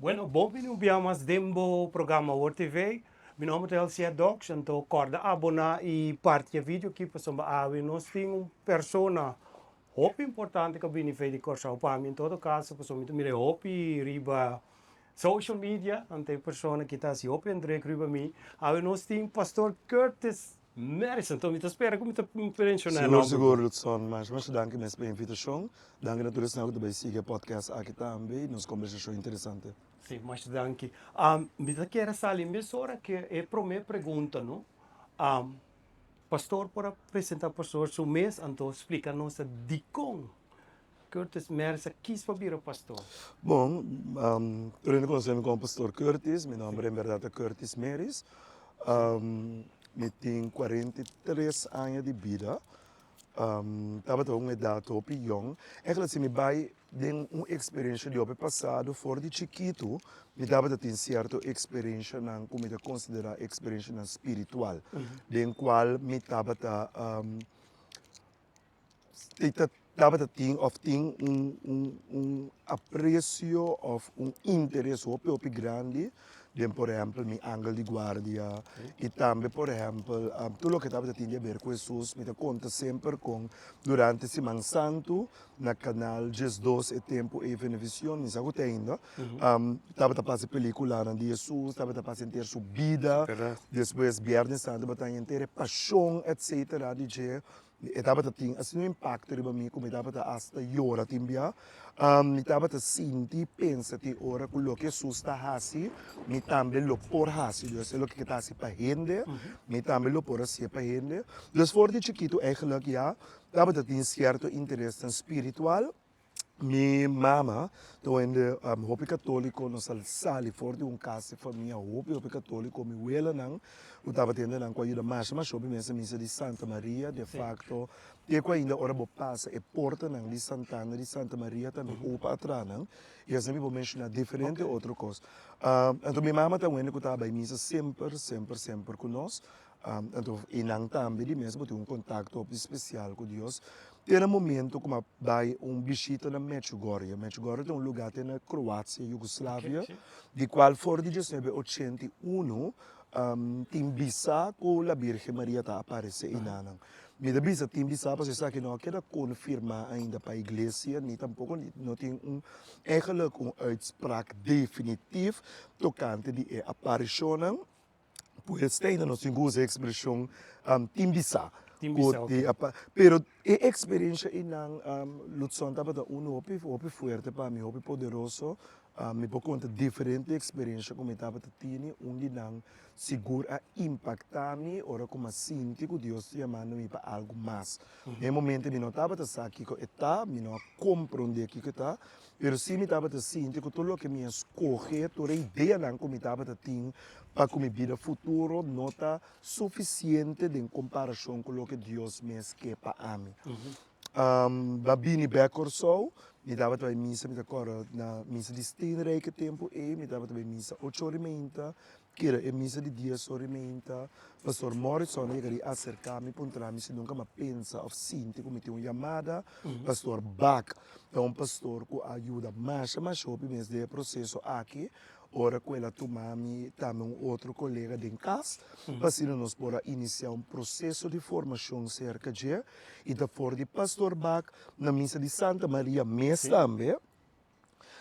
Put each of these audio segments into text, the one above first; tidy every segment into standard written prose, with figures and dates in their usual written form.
Bueno, bom viemos dembo programa World TV. Meu nome é Elcia Docs, então corda abona e parte vídeo aqui para samba awi nós tem persona hop importante que vini fei de corsa para mim em todo caso, para samba me hop riba social media, ante persona que está se hop entre riba mim. Awi nós tem pastor Curtis Madison, então me espera como te mencionar Seguro, nome. seguro, Lutson, mas danke mesmo pela invitação. Danke naturalmente que também siga podcast aqui também, nos conversação interessante. Sim, mas danke. Me quero saber, mesora que é para minha pergunta, não? Pastor, para apresentar pastor, seu mês, então explica-nos a dicom. Curtis Mersa, quis para vir pastor. Bom, eu conheço como pastor Curtis, meu nome é em verdade Curtis Meris. Eu tenho 43 anos de vida. Estava com uma idade top young. Eigenlijk se me vai de uma experiência de ano passado, fora de chiquito, me dava ter certa experiência na como eu considero experiência espiritual, den qual me dava tem apreço ou interesse op grande de, por exemplo, meu ángel de guarda e também, por exemplo, tudo o que estava tinha a ver com Jesus, me conta sempre com, durante Semana Santo, na canal Jesus2 e Tempo e Venevisión, me sabe que ainda, estava a passar película de Jesus, estava a passar inteira sua vida, depois, Viernes Santo, estava inteira paixão, etc., de estava tendo assim um impacto para mim como estava hasta hora timbia estava sentir pensa que ora com o que Jesus está assim me também lo por assim dus o que está assim para gente me também lo por assim para gente dus voor de chiquito eigenlijk ja estava tendo certo interesse espiritual. Minha mama, estou ainda hopi católico, no sali for de casa família hopi católico, mi wela não, eu estava tendo não com a ajuda mas hopi mesmo missa de Santa Maria, de facto, e com ainda ora bo passa e porta não de Santana de Santa Maria também opa atrás não, e assim vou mencionar diferente outra coisa. Então minha mama também que estava em missa sempre conosco. Então, e não também de mesmo tem contato especial com Deus. Tem um momento como vai visita na Medjugorje. Medjugorje é lugar na Croácia, Iugoslávia, de qual for de 1981 tem bisa com a Virgem Maria está aparece em Nanang. Me da bisa tem bisa para você que não quer confirmar ainda para a igreja, nem tampouco não tem eigenlijk uitspraak definitief tocante de aparição. Pues ainda não se usa a expressão timbisa. Ok. Pero a experiência inang Lutson estava da hopi forte para mim, hopi poderoso, me pode contar diferente experiência como estava tendo, onde não segura impactar me, ora como sinto que Deus chamando-me para algo mais. Em momento me não estava aqui que está, me não compreender aqui que está, pero sim me estava sentindo que tudo o que me escolhe, toda a ideia não como estava tendo para que minha vida futuro não está suficiente em comparação com o que Deus me quer para mim. Babini Bekorsou, me dava também missa, me decora na missa de Steenrijk tempo e me dava também missa 8h30, que era a missa de 10h30. Pastor Morrison ia acercar-me para entrar, se nunca me pensa ou sinto como tem uma chamada. Pastor Bach é pastor que ajuda mais o mesmo processo aqui. Ora, com ela tomami também outro colega de casa, para nós para iniciar processo de formação cerca de e da fora de Pastor Bach na missa de Santa Maria Mês também.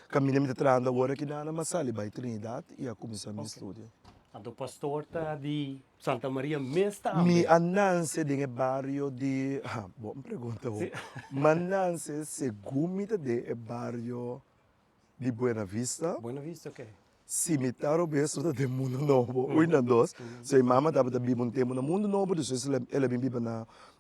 Caminhamos de trás da hora que na Massali, by Trinidade, e a começar meu estudo. Então, pastor tá de Santa Maria Mesta. Mi ananse de bairro de... boa pergunta. Mananse, segundo de bairro de Buena Vista. Buena Vista, ok. Cimitário beso de Mundo Novo, na dois. Sei mama estava da bibo tempo no Mundo Novo, depois ela bem biba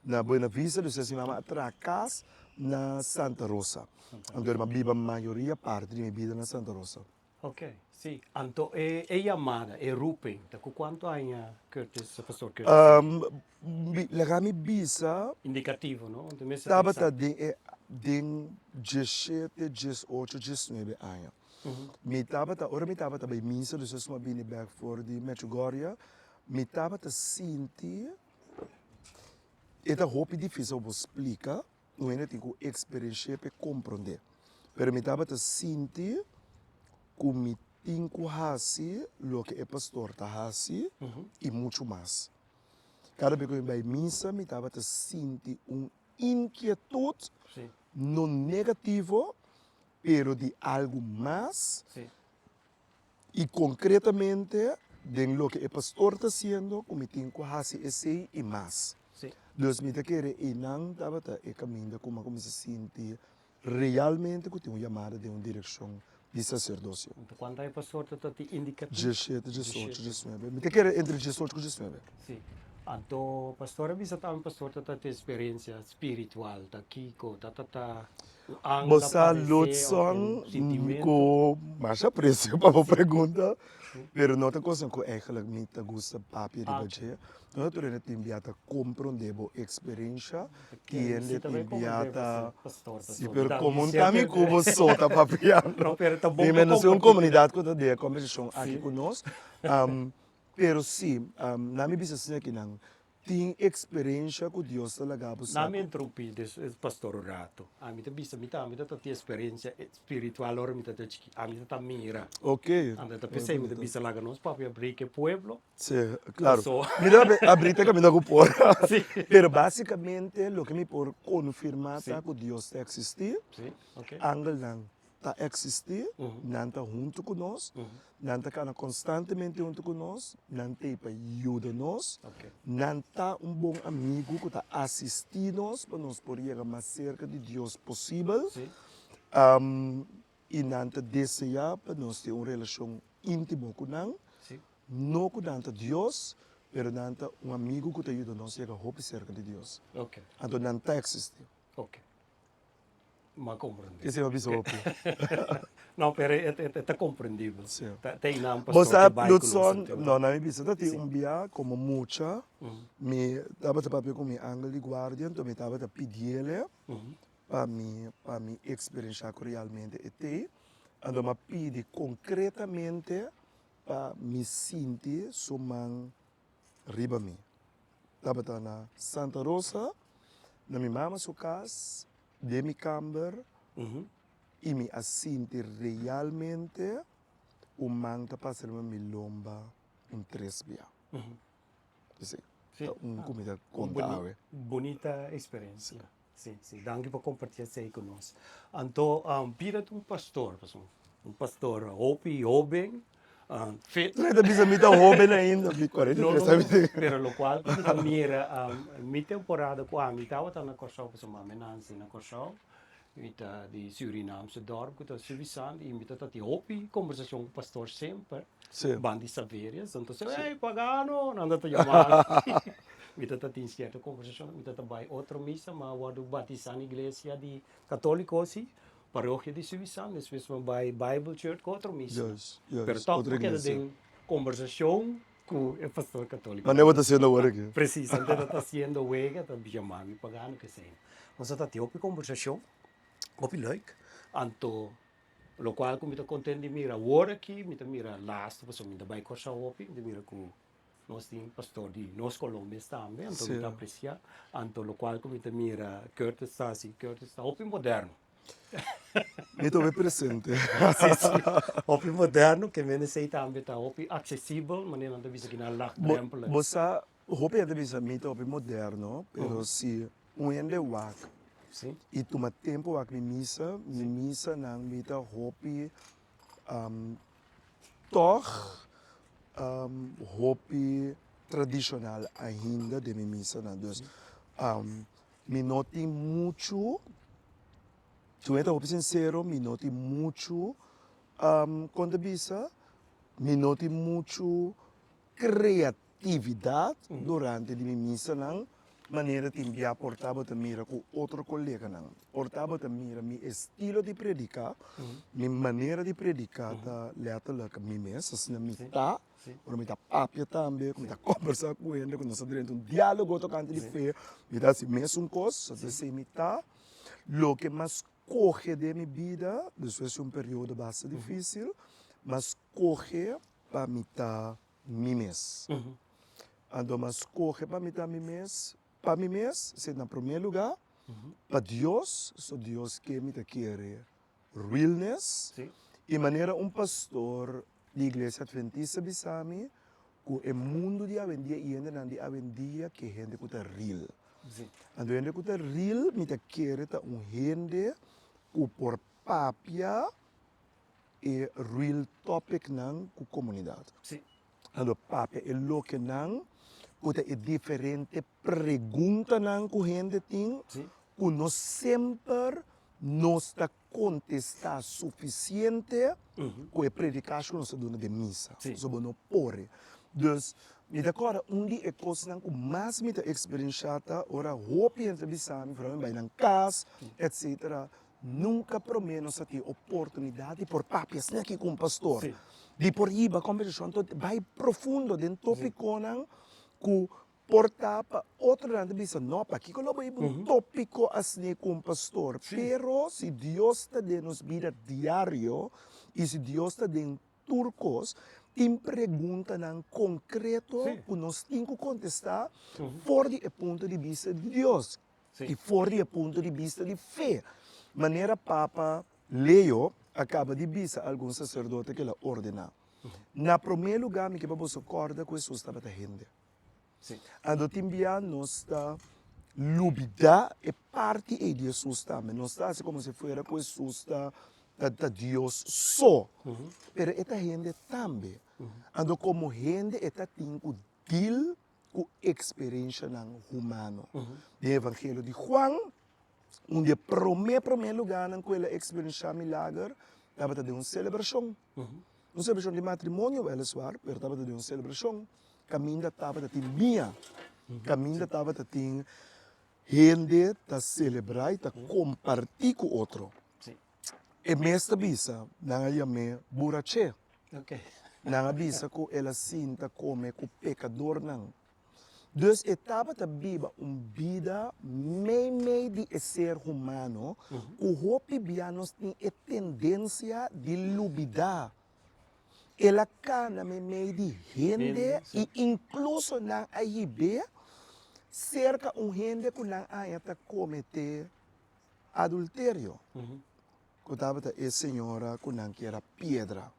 na Buena Vista, depois sei mama atrás na Santa Rosa. Então ela biba a maioria parte de minha vida na Santa Rosa. Ok, sim. Então, é chamada, é Rupen. Então, quanto anos Curtis, pastor Curtis? Lagami bisa. Indicativo, não? Estava de 17, 18, 19 anos. Ora me estava bem missa, dus is maar binnen bij voor die Medjugorje. Me estava sentir, é hope difícil de explicar, não é tenho experiência para compreender. Pero me estava sentir como me tengo hasi lo que el pastor está hasi y mucho más. Cada vez que eu vai missa, me estava a sentir inquietud, Sim, no negativo, pero de algo más. sim, Y concretamente, de lo que el pastor está haciendo, como tengo hasi ese y más. sim. Dus me querer e não estava a caminho como se sente realmente que tem uma chamada de uma direção de sacerdócio. Então, quando a pastor está te indicativo. 17, 18, 19. Me querer entre 18 e 19. Sim. Então, pastor, bisa também pastor está te experiência espiritual, tá Kiko, tá Você Lutson com mais apreço para a pergunta, pero não tem coisa que eigenlijk me gusta papi de baixo. Não é tudo que enviata compreender a experiência, que ele enviata se per comuntami como solta papiano. Não, pero tá bom. E menos uma comunidade que está de conversação aqui conosco. Pero sim, na minha visão aqui não tem experiência com Deus da lagabo Na minha trupe de pastor Rato, a mim bisa mita tem experiência espiritual ora mita te a mim tá mira. Ok. Anda tá pensei mita bisa laga nos papi abrir que pueblo. Sim, claro. So- Mira, abrir te caminho com por. Sim. Pero basicamente, lo que me por confirmar Sim. que Deus existe, Sim, ok. Angel não está existir, não está junto conosco, não está constantemente junto conosco, não tem para ajudar nós, Ok. não está bom amigo que está assistindo para nós poder mais cerca de Deus possível, Sim. e não está desejar para nós ter uma relação íntima com ele, Sim. não com Deus, mas não está amigo que está ajudando nós a chegar cerca de Deus. Ok. Então não está existir. Ok. Ma compreendo. Esse é o bispo. Não, pero é compreendível. Sim. Tem não pastor Você, que vai Lutson, conosco. não, na minha visita, tem dia como mucha, me estava a papel com meu ángel de guarda, então me estava a pedir ele para me experienciar realmente ET, então me pedi concretamente para me sentir soman riba me. Estava na Santa Rosa, na minha mama sua casa, de minha câmara, e me assinti realmente o manta passar uma milomba em 3 dias. Sim. Comida contável. Bonita experiência. Sim, sim. Dank por compartilhar isso aí conosco. Então, pira pastor, pastor Hopi, Hoben, fit. Tu ainda bisa mita jovem ainda, de 43 sabe? Pero lo cual, mira, mi temporada com a mitad estava na Corsau, para uma menança na Corsau, mita de Surinaamse dorp, que está suficiente, e mita tati Hopi, conversação com o pastor sempre, Sim. bandi Saverias, então se, ei, pagano, não anda te chamar. Mita tati in certa conversação, mita tabai outra missa, mas wadu batizar na igreja de católicos, paróquia de Suíçan, depois vai Bible Church com outra missa. Yes, Pero yes. toch Outra porque igreja. tem conversação com o pastor católico. Mas não vou estar sendo agora aqui. Preciso, então está sendo wega, está bijamami pagano que sei. Mas está tendo conversação, op leuk. Anto, lo qual como está contente de mira agora aqui, me mira last, você me vai corsa op, de mira com nós tem pastor de nós Colômbia também, então me aprecia. Anto, lo qual como está mira Curtis está op moderno. Então me presente. Sim, sim. Op moderno, que me sei também está op acessível, mas não deve ser na laag drempel. Você, hoop je bisa mita op moderno, pero si um ende wak, Sim. e toma tempo wak mi misa nang mita hopi toch hopi tradicional ainda de mi misa nang. Dus mi noti mucho, tu entra hopi sincero, mi noti mucho quando bisa, mi noti mucho criatividade durante a minha missa, não? Maneira de enviar portava de mira com outro colega, não? Portava de mira, meu estilo de predicar, minha maneira de predicar, tá letterlijk, minha mesa, se não me tá, ou me tá papia também, me tá conversar com ele, com nós dentro um diálogo, tocante de fé, me dá assim mesmo coisa, se me tá, lo que mais corre de minha vida, depois de período bastante difícil, mas corre para me tá mimes. Então, mas corre para me dar mimes. Para mimes, se na primeiro lugar, para Deus, so Deus que me quer realness, Sim. E maneira pastor da igreja adventista bisami, que o mundo de avendia e ainda não de avendia que gente que está real. Sim. Ando gente que está real, me quer gente que por papia e real topic nang ku comunidade. Sim. Ando papia e lo que nang que é diferente pergunta nang ku gente ting, Sim. que não sempre nos está contestar suficiente com a predicação nossa dona de missa. Sim. Sobre não porre. Dus, me decora, dia é coisa que mais me experienciata, ora, hope entre bisami, para mim, vai casa, etc. Nunca promenos a ti oportunidade por papias, né, aqui com pastor. Sim. De por aí, a conversação, vai profundo, dentro do tópico, que portava outro lado bisa não para que coloca um tópico assim com pastor pero se Deus está de nos vida diário e se Deus está de turcos tem pergunta não concreto que nós temos que contestar fora do ponto de vista de Deus e fora do ponto de vista de fé maneira Papa Leo acaba de dizer alguns sacerdotes que ela ordena na primeiro lugar me que vamos acordar com isso estava gente. Sim. Ando timbia nossa lubida é parte de Jesus também. Não está assim como se fosse com Jesus da Deus só. Pero esta gente também. Ando como gente esta tem o deal com experiência humana. O Evangelho de Juan, onde primeiro lugar naquela experiência milagre, estava de uma celebração. Uma celebração de matrimônio, weliswaar, pero estava de uma celebração. Caminho estava de minha. Caminho estava de gente a celebrar e a compartilhar com outro. Sim. E mesmo bisa, não é me burache. Ok. Não é bisa que ela sinta como o pecador não. Dus estava a viver vida meio de ser humano, o hope bianos tem a tendência de lubidar. Ela cana meio de gente e incluso na AIB cerca gente que não ainda cometer adultério. Que estava a senhora que não quer pedra.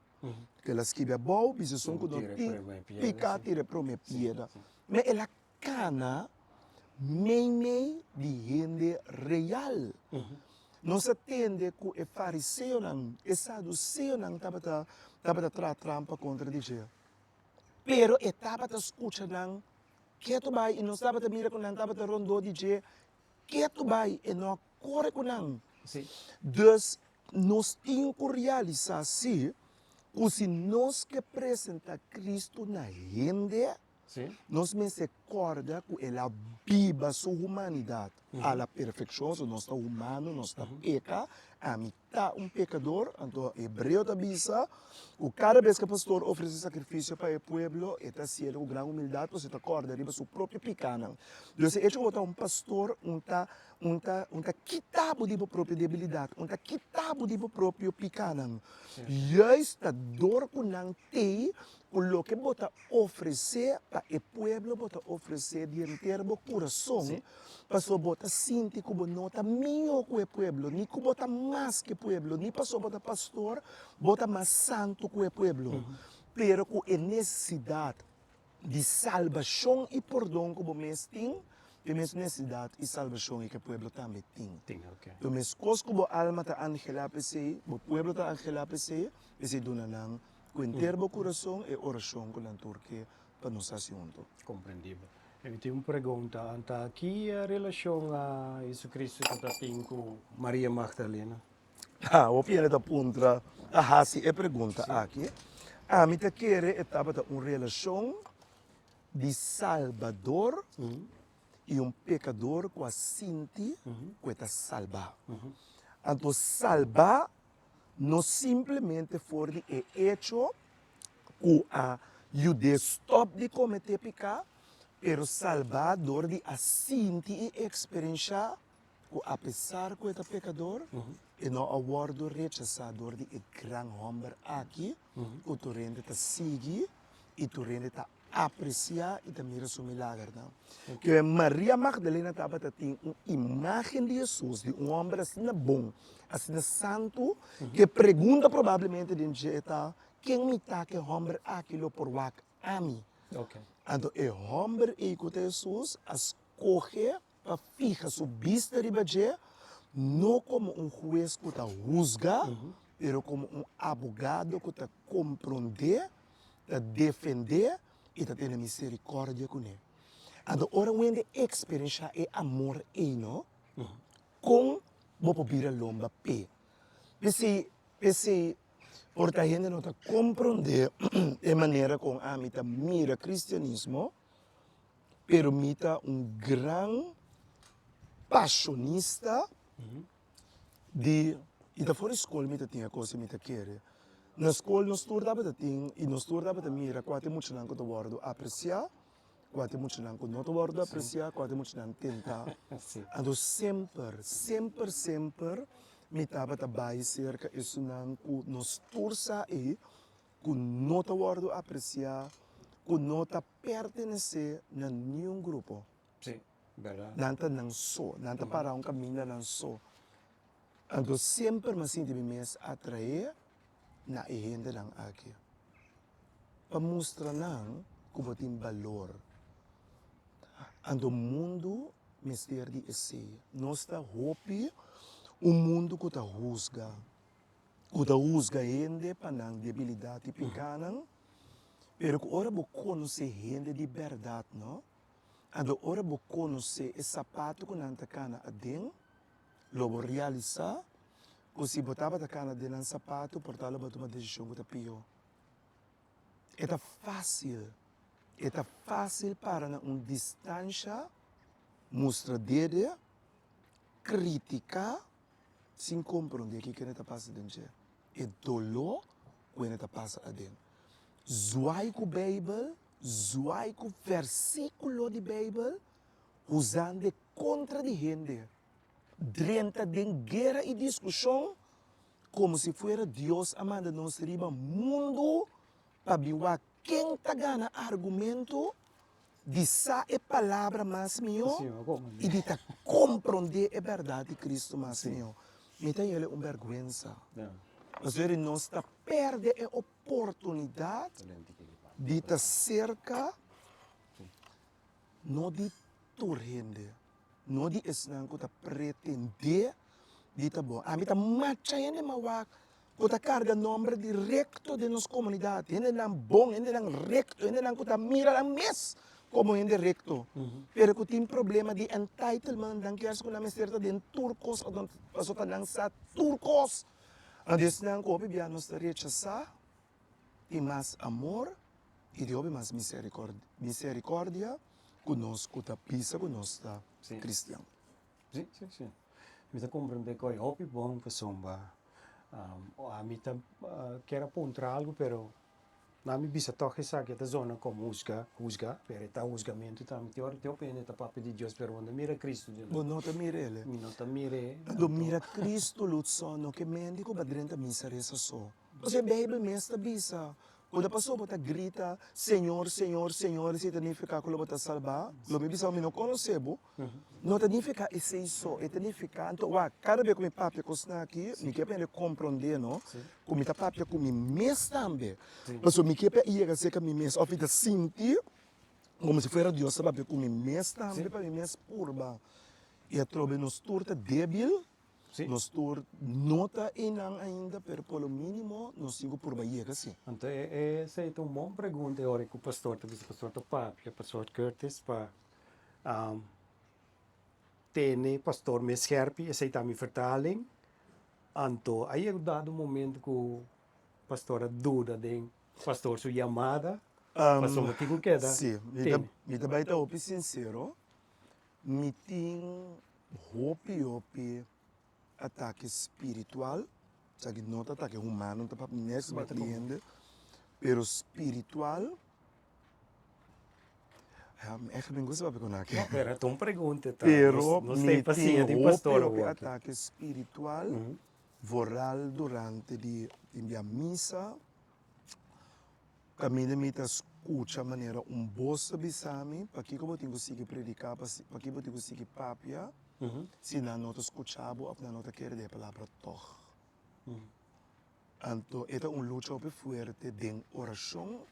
Que ela escreve bom, bisa som que não tem picar tira para uma pedra. Mas ela cana meio de gente real. Não se atende que o fariseu não, o saduceu não estava a trampa contra Deus. Pero estava a escutar não, que tu vai e não estava a mirar com não estava a rondar Deus, que tu vai e não corre com não. Dus nós temos que realizar assim, que se nós que apresenta Cristo na gente, nós me se acorda que ela viva sua humanidade à la perfeição, so nós está humano, nós está peca, a mitad pecador, então hebreu da bisa, o cada vez que o pastor oferece sacrifício para o povo, está sendo com grande humildade, você está acorda, riba seu próprio pecado. Então, ele é pastor, quitado de própria debilidade, quitado de próprio pecado. Justo a dor que não tem, o que bota oferecer para o povo, bota oferecer de inteiro o coração, para só bota sentir que não está melhor que o povo, nem que bota mais que o povo, nem para só bota pastor, bota mais santo que o povo. Pero com a necessidade de salvação e perdão que o mês tem, a necessidade e salvação que o povo também tem. Então, mas coisa que a alma está angela PC, o povo está angela PC, esse dona não, com inteiro coração e oração com a Turquia para nos assunto. Compreendível. Eu tenho uma pergunta. Anta, que a relação a Jesus Cristo tem com Maria Magdalena? O piano da punta, se é pergunta aqui. A mim te quer estava uma relação de Salvador e pecador com a Sinti que está salvar. Então, salvar não simplesmente for de hecho que a de stop de cometer pecado, pero salvador de Sinti e experiência que apesar que é pecador, e não aguardo rechazador de grande homem aqui, que tu rende ta sigue e tu rende ta apreciar e também mira seu milagre. Não? Que Maria Magdalena estava tendo uma imagem de Jesus, de um homem assim bom, assim santo, que pergunta provavelmente de jeito, quem me está que homem aquilo por wak a mim. Ok. Então, o homem e com Jesus, escolhe para ficar sua vista de baixo, não como um juiz que está juzga, mas como um advogado que está compreender, está defender e está tendo misericórdia com ele. Então, ora, quando experiência é amor e não, com o pobira lomba pé. Pese, por a gente não está compreender de maneira como a mim mira cristianismo, pero mita um grande passionista de e da fora escola mita tinha coisa mita querer. Na escola nós estudava da ting e nós estudava da mira quase muito não que do bordo apreciar, quase muito não que não do bordo apreciar, quase muito não tentar. Sim. Então sempre me estava trabalhando cerca isso não que nós torça e que não do bordo apreciar, que não está pertencer a nenhum grupo. Sim, verdade. Nanta não só, nanta para um caminho não só. Então sempre me sinto me atrair na gente não aqui. Para mostrar não como tem valor. Então o mundo mistério de esse, nós está hope um mundo que está juzga gente para não debilidade pequena, pero que ora vou conhecer gente de verdade, não? Então ora vou conhecer esse sapato que não está cana adem, logo realizar, que se botava a cana de um sapato, portá-lo para tomar decisão que está pior. É fácil para uma distância mostrar dedo, criticar, sem compreender o que está passando dentro. É dolor quando está passando dentro. Zoai com a Bíblia, zoai com o versículo da Bíblia, usando contra de gente. Dentro de guerra e discussão, como se fosse Deus amando nós riba mundo para viver quem está ganhando argumento de sa a palavra mais melhor e de compreender a verdade de Cristo mais melhor. Me tem ele uma vergonha. Mas ele não está perdendo a oportunidade de estar cerca, não de torrente, não de estar que está pretender de estar bom. A mim está machando de mawak, que está carga nome direto de nossa comunidade. Ele não é bom, ele não é recto, ele não está mira a mes como ele é recto. Pero que tem problema de entitlement, dan quer se com a certa de turcos, ou passou a lançar turcos. Antes não coube bem nós rechazar e mais amor e de mais misericórdia conosco tá pisa conosco tá cristiano. Sim. Me está compreendendo que é bom para somba. A mim tá quer apontar algo, pero na minha vista toque que a zona como juzga, pero está juzgamento tá me teoria pende tá papo de Deus, pero quando mira Cristo de Bom, não te mire ele. me não tá mire. Quando mira Cristo lutso no que mendigo badrenta misereza só. Você Bíblia mesmo bisa. Quando a pessoa bota grita, Senhor, Senhor, Senhor, se significa que ela bota salvar, lo me bisa me não conhecebo. Não significa esse isso, significa então, cada vez que me papi cosna aqui, me quer ele compreender, não? Como me tá papi com me mes também. Mas me quer ir a ser que me mes, ou fica sentir como se fosse Deus, sabe, com me mes também para me mes purba. E a trobe nos turta débil. Nós não está ainda, mas pelo mínimo nós temos por Bahia assim. Então essa é uma boa pergunta agora que o pastor Papi, o pastor Curtis para ter pastor Mescherpi, essa é a minha vertaling. Então aí é dado um momento que o pastor dúvida de pastor sua chamada, pastor o que queda. Sim, me também está sincero, me tem hope ataque espiritual, sabe, não ataque humano, não para nesse compreende, pero espiritual. É que me gosta de falar aqui. Era uma pergunta, tá? Pero não tem paciência de pastor o ataque espiritual, voral durante a minha missa, Camina mita escucha maneira bossa bisami, para que eu tenho que predicar, para que eu tenho que papia, se não nota escuchabo, ou não nota querer a palavra toch. Então, é luta op fuerte de oração.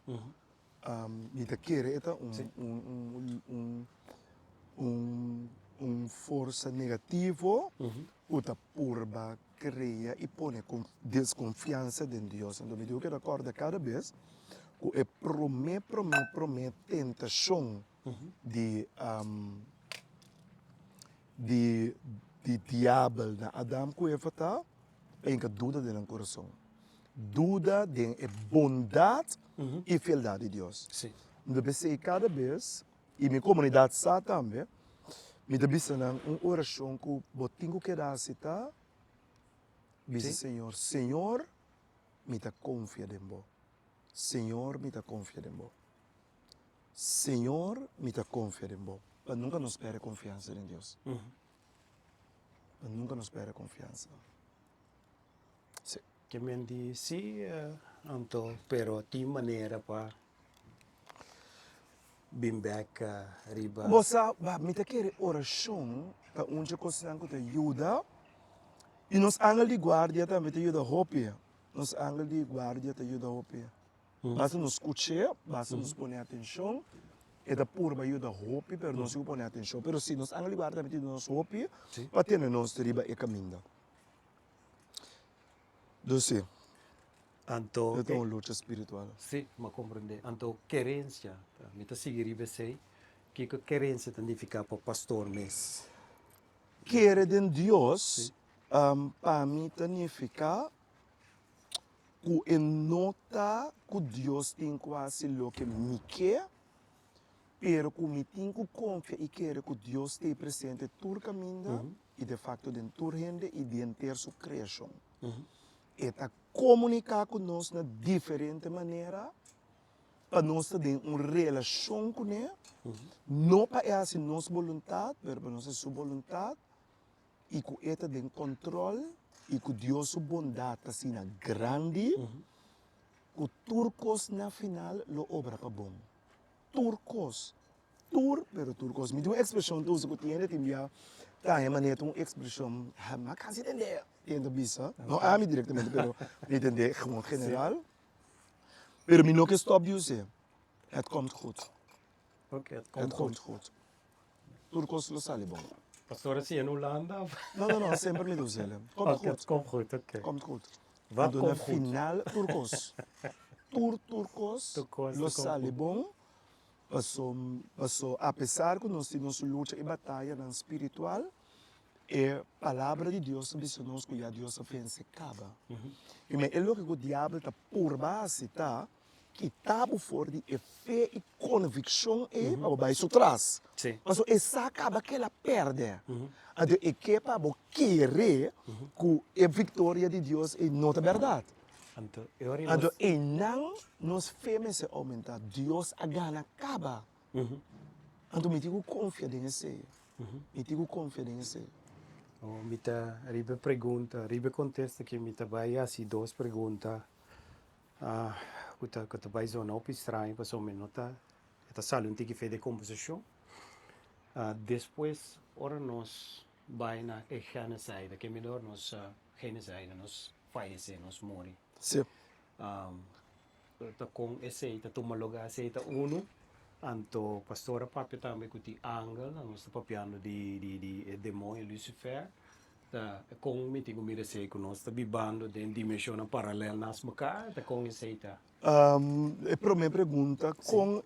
Mita querer é força negativo, uta purba cria e põe desconfiança em Deus. Então, me digo que recorda cada vez que é promet tentação de diabo na Adam que Eva em que dúvida no coração. Dúvida de bondade e fialdade de Deus. Sim. Eu pensei cada vez, e minha comunidade está também, me debisa uma oração que eu tenho que dar se tá, diz Senhor, me ta confia em você. Senhor, me ta confia em você. Senhor, me ta confia em você. Mas nunca nos perde confiança em Deus. Mas nunca nos perde confiança. Sim. Que me disse, então, pero ti maneira para back riba. Você me ta querer oração, para onde coisa que te ajuda, e nos ángeles de guarda também te ajuda a hope. Nos ángeles de guarda te ajuda a hope. Basta nos escutar, basta nos pôr atenção, é da pura ajuda a hope, pero não se pôr atenção. Pero se nos ángeles de guarda também te ajuda a hope, para ter nos riba e caminho. Doce. Então, é uma luta espiritual. Sim, mas compreende. Então, querência, me está seguindo você, que querência significa para pastor mês. Querer de Deus, para mim significa que nota que Deus tem quase o que me quer, pero que me tenho que confiar e querer que Deus esteja presente em todo caminho e de facto em toda gente e de ter sua criação. E comunicar conosco de diferente maneira, para nós ter uma relação com ele, não para essa nossa vontade, mas para nossa sua vontade, e que ele tem controle, e que Deus sua bondade assim grande, que turcos na final lo obra para bom. Turcos, turcos. Me deu uma expressão que eu tinha tá, é maneira uma expressão, mas kan se entender, entende bisa? Não a mim diretamente, pero entender gewoon general. Pero me não que stop de usar. Het komt goed. Ok, Het komt goed. Turcos lo sale bom. Pastor, assim, em Holanda? Não, sempre me usar. Komt goed. Komt goed, ok. Komt goed. Wat na komt goed? final, turcos. Turcos lo sale bom. Passou, apesar que nós temos luta e batalha na espiritual, a palavra de Deus diz nos que Deus vence acaba. E é o que o diabo está por base, tá? Que está por fora de fé e convicção e para isso traz. Sim. Mas essa acaba que ela perde. Então, é que para querer que a vitória de Deus é não é verdade. Então, e não nos fêmeas aumentar, Deus a gana acaba. Então, me digo confiança. Me digo confiança. Me tá ribe pergunta, ribe contesta que me tá vai assim duas perguntas. Que tá vai zona op estranho, para só menota. Tá sala um tique de composição. Depois, ora nós vai na genocide, que melhor nós genocide, nós faz nós morre. Sim. Com esse, tá tomaloga esse, tá uno. Anto pastora papi também que ti angel, nós tá papiando de demônio Lucifer. Tá com me tinha mira sei que nós tá vivendo em dimensão paralela nas macar, tá com esse tá. A primeira pergunta, com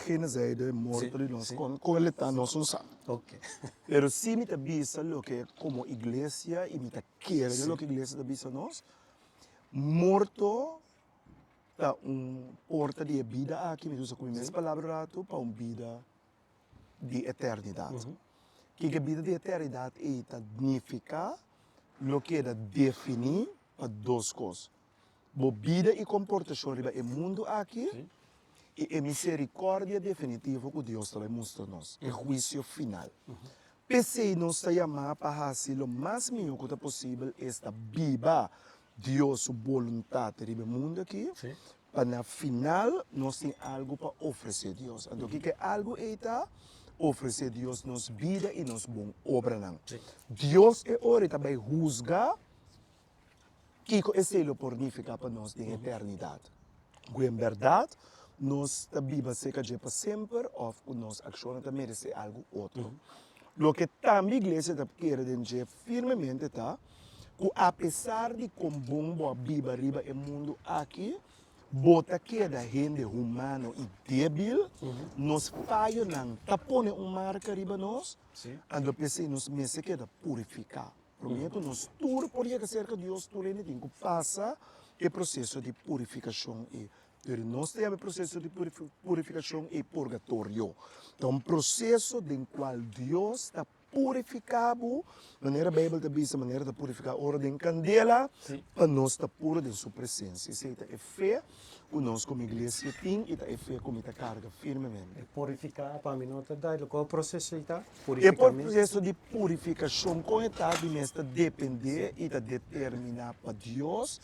genocide, morto de nós, com ele está nós não sabe. Ok. Pero se me tá bisa lo que como igreja e me tá querer lo que igreja tá bisa nós, morto tá porta de vida aqui, me usa como minhas palavras para uma vida de eternidade. Que a vida de eternidade significa o que é definir para duas coisas. A vida e comportação no mundo aqui e a misericórdia definitiva que Deus vai mostrar nós, o juízo final. Pensei nós chamar para fazer o mais melhor que possível esta viva Deus sua vontade no mundo aqui, para na final nós temos algo para oferecer a Deus. Então, que algo está oferecer a Deus nos vida e nos bom obra. Não. Deus é hora também juzgar que é selo por ficar para nós em eternidade. Em verdade, nós a Bíblia seca de para sempre ou nós accionamos também merece algo outro. Lo que também a igreja quer dizer firmemente tá, que apesar de como bom a Bíblia riba o mundo aqui, bota que da gente humano e débil, nos falha não, tapone marca riba nós, ando pensei nos meses que da purificar. Prometo, nos tur por que cerca de Deus tur tem que passa o processo de purificação e nós temos o processo de purificação e purgatório. Então, um processo em qual Deus está purificado, maneira a Bíblia diz, a maneira de purificar a ordem candela, para nós estar puro de sua presença. Isso é fé, que nós como igreja temos, e é fé como está carga firmemente. Purificar, para mim, não está dando. Qual é o processo está? E o processo de purificação, com está de depender e de determinar para Deus,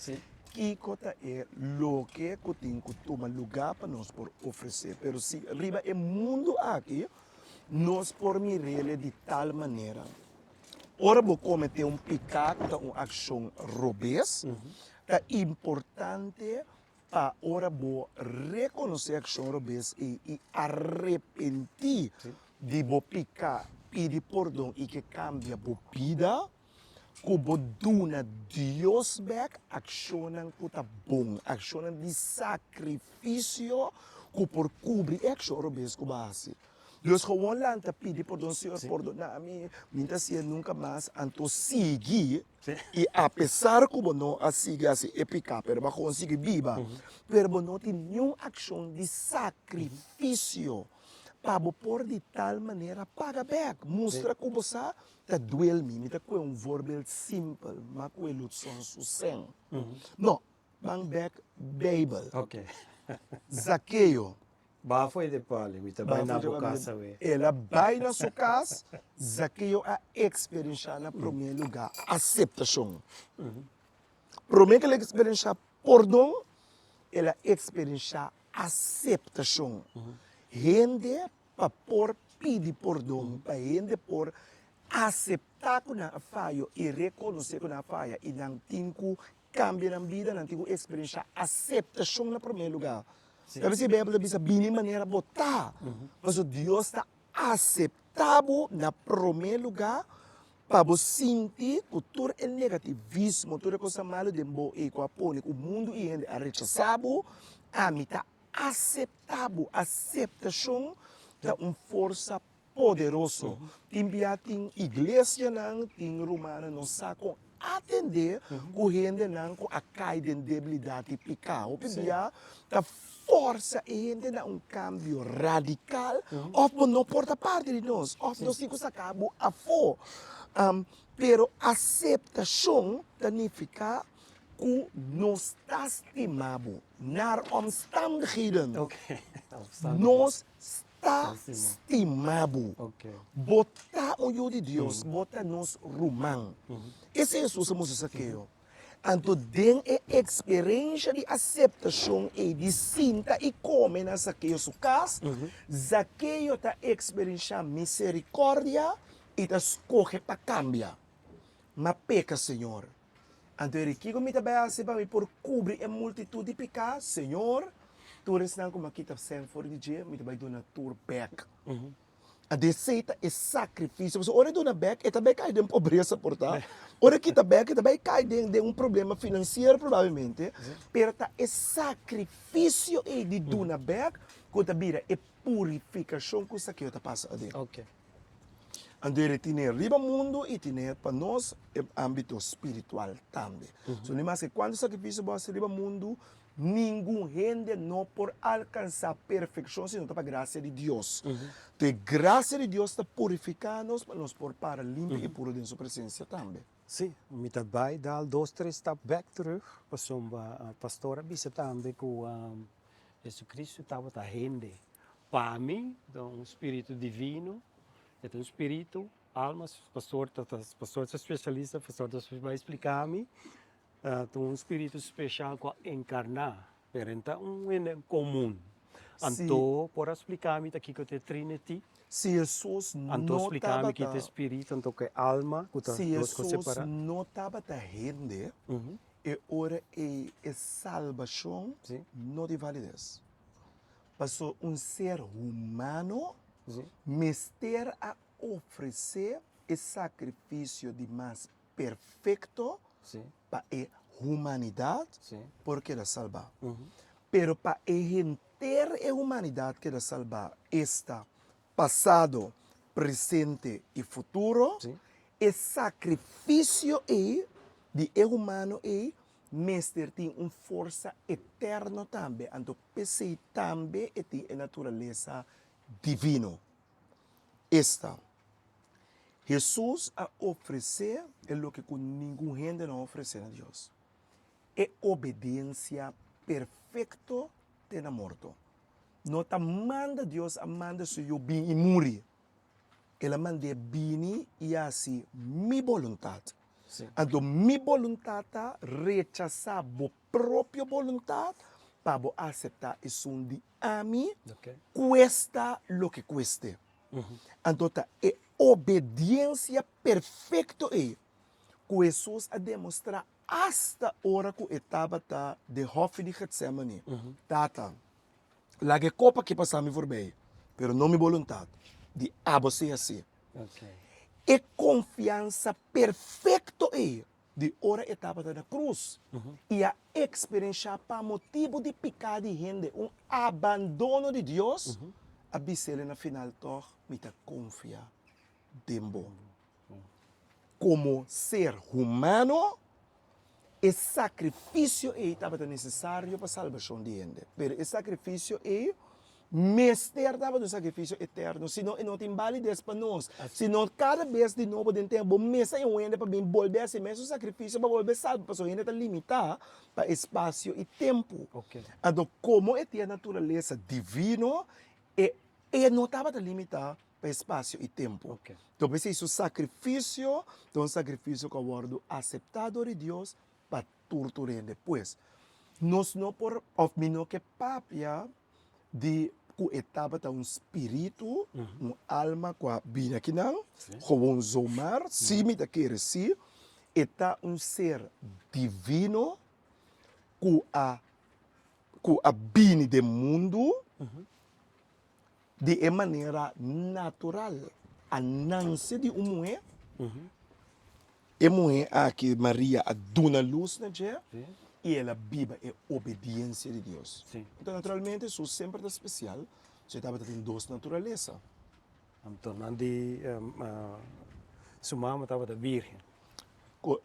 que é o que tem que tomar lugar para nós por oferecer. Mas se arriba o mundo aqui, nós por mirar de tal maneira. Ora, vou cometer pecado, uma ação robês, é importante para ora vou reconhecer a ação robês e arrepentir de vou pecar, pedir perdão e que cambia a vida. Kubo duna Deus back, accionan kuta bom, accionan de sacrifício, ku por cobrir action robes ku base. Deus gewoon lang te pedir perdão, Senhor, perdona a mim, minta se nunca mais anto seguir, e apesar que não a seguir assim épica, pero ba conseguir viva, pero não tem nenhuma ação de sacrifício. Para pôr de tal maneira paga back, mostra que você está doendo me está com voorbeeld simples, mas com ilusão sucem. Não, bang back Bible. Ok. Zaqueu. Ba foi de pali, mita vai na casa we. Ela vai na sua casa, Zaqueu a experiência na primeiro lugar, aceitação. Primeiro que ela experiência perdão, ela experiência aceitação. Gente para por pedir perdão, para gente por aceitar que não falha e reconhecer que não falha e não tem que cambiar na vida, não tem que experiência aceitação no primeiro lugar. Deve ser bem, deve ser bem de maneira botar, mas Deus está aceitável no primeiro lugar para você sentir que todo o negativismo, toda coisa mal de boa e com a pônica, o mundo e a rechaçado, a mim está aceitável, aceitação é uma força poderosa. Tem igreja, tem romana, não sabe atender o gente não a cair em debilidade e pecado. A força é gente um cambio radical, ou não porta parte de nós, ou nós temos acabo a for. Pero aceitação significa que nós estimamos naar omstandigheden. Nós está estimado. Botar o olho de Deus, botar nos rumang. Esse é Jesus que aqui. Então, tem a experiência de aceitação e de sinta e come na Zaqueu sua casa. Zaqueu está experiencia misericórdia e está escolhe para cambiar. Mas peca, Senhor. Então, ele que me trabalha para por cobrir a multitude de pecados, Senhor. Tu não como aqui está sendo fora de dia, me vai dar na tour back. A receita é sacrifício. Você ora dona back, e também cai de pobreza por tá. Ora que tá back, também cai de problema financeiro provavelmente. Pero é sacrifício e de dona back, quando vira é purificação que isso aqui está passando ali. Ok. Então ele tem riba mundo e tem para nós o âmbito espiritual também. So, mas quando o sacrifício vai ser riba mundo, nenhum gente não por alcançar perfeição se não está para a graça de Deus. Então, a graça de Deus está purificando-nos para nos pôr para limpo e puro em sua presença também. Sim, me vai dar 2-3 steps back terug. A pastora bisa também com Jesus Cristo estava a rende. Para mim, um espírito divino, é um espírito, alma, pastor é especialista, pastor vai explicar a mim. Um espírito especial para encarnar Perenta um comum. Se, Anto, por explicar-me aqui que é Trinity. se Jesus Anto não explicar-me estava que é espírito, anto que é alma, que se duas coisas Jesus separadas. não estava rende, Uhum. e ora é salvação Sim, não de validez. Passou um ser humano sim, mister a oferecer o sacrifício de mais perfeito sim, para a humanidade, sim. porque era salvar. Uhum. Pero para inteira a humanidade que era salvar está passado, presente e futuro, Sim. o sacrifício é de é humano é mestre tem uma força eterna também, então PC também tem a natureza divino. Esta Jesus a oferecer é o que com nenhum gente não oferece a Deus. É obediência perfeita de na morto. Não tá manda Deus a manda se eu bem e morrer. Ela manda bem e assim minha vontade. Sim. Então minha vontade rechaçar a própria vontade para aceitar isso de a mim Ok. cuesta o que cueste. Então é obediência perfeita é que Jesus a demonstrar hasta hora que estava de Hof de Getsemane. Tata, lá que copa que passamos por bem, pero não me vontade de você assim. Ok. E confiança perfeita é de hora estava na cruz e a experiência para motivo de pecado de gente, um abandono de Deus, a bisele na final toch me ta confia dembo. Como ser humano, o sacrifício estava necessário para a salvação de gente. Mas o sacrifício é mestre dava do sacrifício eterno, senão não tem validez para nós. Senão cada vez de novo de tempo, mesa e um ende para bem volver a si mesmo sacrifício para volver salvo, para a gente está limitar para espaço e tempo. Ok. Então, como é a natureza divina, e não estava limitar para espaço e tempo. Ok. Então, precisa sacrifício, então sacrifício que é aceitável de Deus para torturar depois. Nós não por não que papia de que estava um espírito, uma alma com a bina aqui não, com um zomar, se me quer sim, está um ser divino com a bina do mundo de maneira natural. A nasce de uma mulher, a mulher aqui Maria a dona luz na dia, Sim. e ela vive a obediência de Deus. Sim. Então, naturalmente, isso sempre é especial. Você estava tendo duas naturezas. Então, Nandi, sua mãe estava da virgem.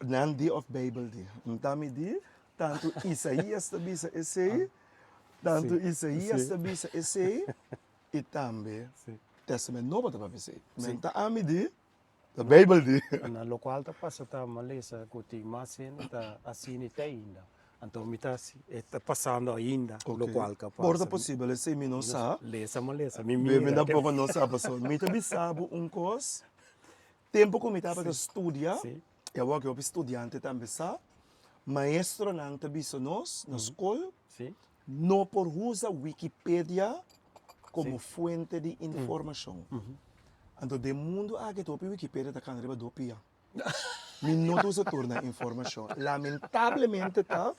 Nandi of Bible di. Então, me di, tanto Isaías também esse, tanto Sim. Isaías Sim. também esse, e também Sim. Testamento Novo também esse. Sim. Então, a me di, da Bible di. Na local tá passa tá malesa kuti masin tá assim tá ainda. Então me tá passando ainda local que passa. Porta possível, esse me não sabe. Lesa malesa, me Bem, mira. ainda pouco não sabe, só. Me também sabe coisa. Tempo que me estava a estudar, Sim. eu vou estudante também sabe. Maestro não te bisa nós na escola, Sim. não por usar Wikipedia como Sim. fonte de informação. Então, do mundo que topi Wikipedia da canal de dopia. Minutos se torna informação. Lamentavelmente, tá?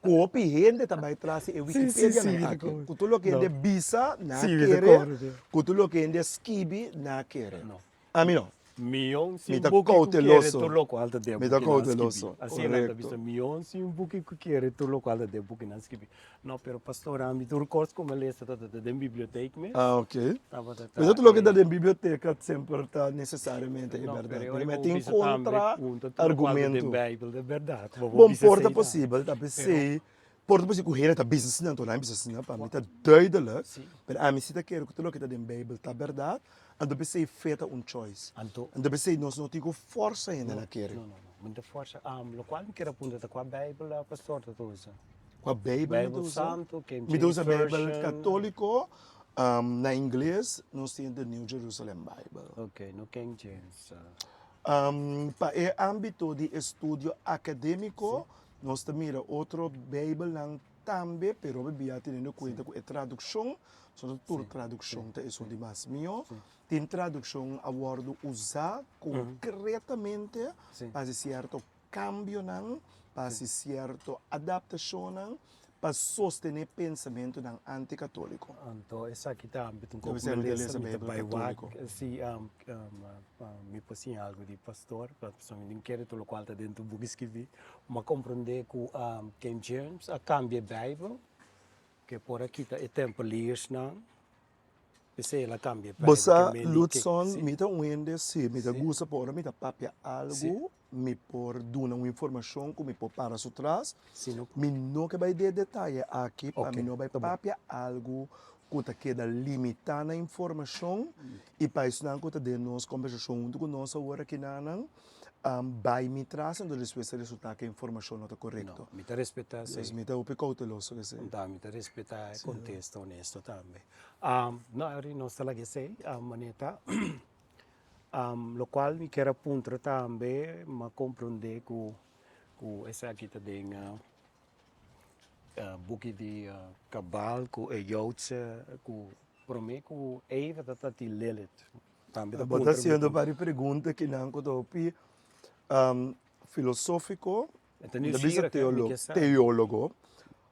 Copi gente também traz a Wikipedia sim, na aqui. Tudo que é bisa na Sim, querer, recordo. tudo que é skibi na querer. Não. A mim não. Milhão sim Me tá buki cauteloso. tu local da de Me tá cauteloso. assim não tá visto milhão sim buki querer tu local da de buki não skibi. Não, pero pastor ami tu recurso como lesta da biblioteca mesmo. Ah, ok. Tava da. Mas tudo que dá na biblioteca sempre está necessariamente, é verdade. Mas tem contra-argumento. Bible, é verdade. Bom, porta possível, tá pensei. Porta possível que está business não, tô na business não, para mim está duidelijk. Mas a mim se tá quero que tudo que dá na Bible tá verdade, então pensei feita choice. Então pensei nós não temos força ainda na querer. Não. Muita força. Local me quero punta com a Bible, pastor da coisa. Com a Bible, Bible Santo, que me usa a Bible católico, na inglês, nós temos a New Jerusalem Bible. Ok, no King James. Para o âmbito de estudo acadêmico, nós temos outro Bible, também, pero bebia tendo em conta que a tradução, só por tradução é isso de mais meu, tem tradução a word usar concretamente para certo cambio não, para certo adaptação para sostener pensamento não anticatólico. Então, essa aqui tá um Deve ser pouco beleza me bem vai católico. se me assim algo de pastor, para pessoa não quer tudo qual tá dentro do book escrever, mas compreender que King James a cambia Bible, que por aqui tá é tempo lias não, pensei ela cambia Bible, que Bossa me li que Lutson, me dá wende, se me dá sim, gusta por me dá papia algo, me por dar uma informação que me por para so trás, sim, não, me não que vai de detalhe aqui, para me ok, não vai tá bom, papia algo que tá queda limitar na informação e para isso não que tá de nós conversação junto com nós agora que não, vai me traz então depois se resultar que a informação não está não, correto. me tá respeitar, Yes, sim. me dá o cauteloso que sei. Dá, me tá respeitar contexto honesto também. Não, eu não sei lá que sei, maneta. Lo qual mi quero apuntar também, mas compreender que essa aqui tem boek de kabal, que é Joodse, que para mim que even dat die Lilith. Também da Bota apuntar sendo muito. várias perguntas que não que filosófico, Então, da não vista sei que me quer saber. teólogo,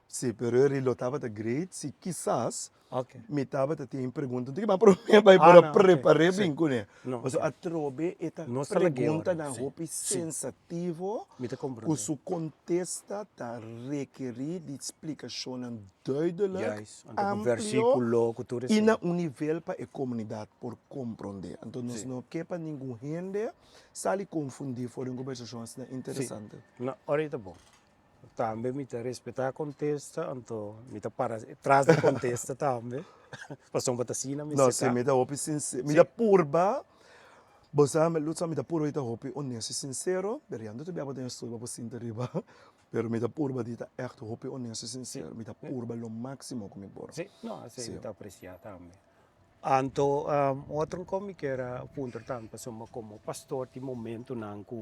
se pero ele estava de great, se quizás Ok. me estava de ter pergunta, tem que para mim vai Ah, para não, ok. preparar Sim. bem com ele. Não, Mas ok. a trobe esta Não sei lá que pergunta hora, na sim. roupa Sim. sensativo, Me tá que compreender. su contesta tá requerir de explicação duidelijk, Juist. Então, o amplo, versículo que tu e recebe. na um nível para a comunidade por compreender. Então, nós Sim. não quer para ninguém gente se confundir for uma conversação assim Sim. interessante. Não, ahorita bom. Também me te respeitar contexto, então me te para atrás do contexto também. Passou uma tacina, me Não, se seca. me dá hopi sincero, me Sim. dá purba, você me luta me dá purba ita hopi honesto e sincero, beriando tu biabo tem estudo para sinta riba, pero me dá purba dita echt hopi honesto e sincero, me dá purba lo máximo que me por. Sim, não, assim, Sim. me te apreciar também. Então, outro como que era ponto também, passou como pastor, de momento, não que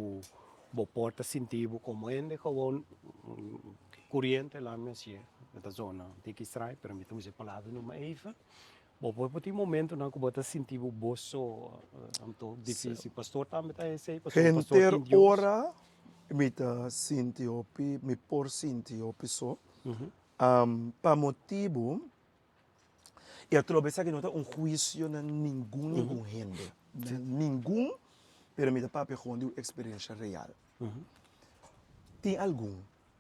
o porta sentido como ainda gewoon corrente lá, me assim, da zona de que extrai, permitam usar a palavra numa even. Bom, por um momento não que bota sentir o bolso então difícil pastor também tá esse pastor Gente tem Deus. ora, me dá sinti hopi, me por sinti hopi so, Uhum. para motivo, eu trouxe que não está juízo na ninguém gente, na ninguém, pero me dá papi gewoon de experiência real. Uhum. Tem algum,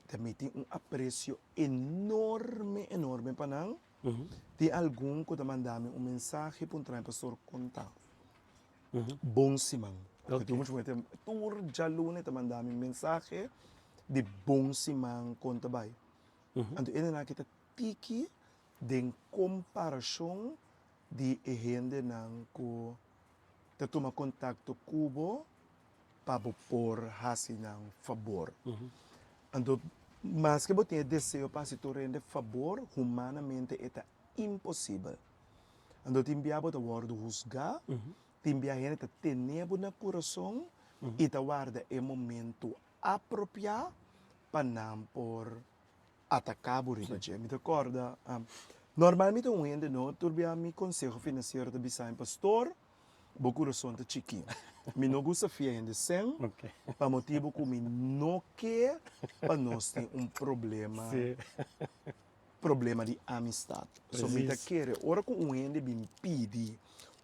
também tem apreço enorme para não. Uhum. Tem algum que mandar-me mensagem para o pastor contar. Uhum. Bom simão. Ok. Então, tur jalune te mandar-me mensagem de bom simão conta vai. Uhum. Então, ele na kita tiki de comparação de gente não que te toma contato cubo para por hasi não favor. Uhum. Então, mas que você desejo para se tornar favor, humanamente é impossível. Então, te enviar para o word juzgar, Uhum. te enviar a gente ter no coração e te guarda o momento apropriado para não por atacar o ribadia. Me recorda, normalmente um gente não, turbia mi conselho financeiro de Bissau pastor, o coração está chiquinho. Me não gosta de ainda sem, Ok. para motivo que me não quer, para nós ter problema. Sim. Problema de amistade. So, me Precies. quer, ora que gente me pede,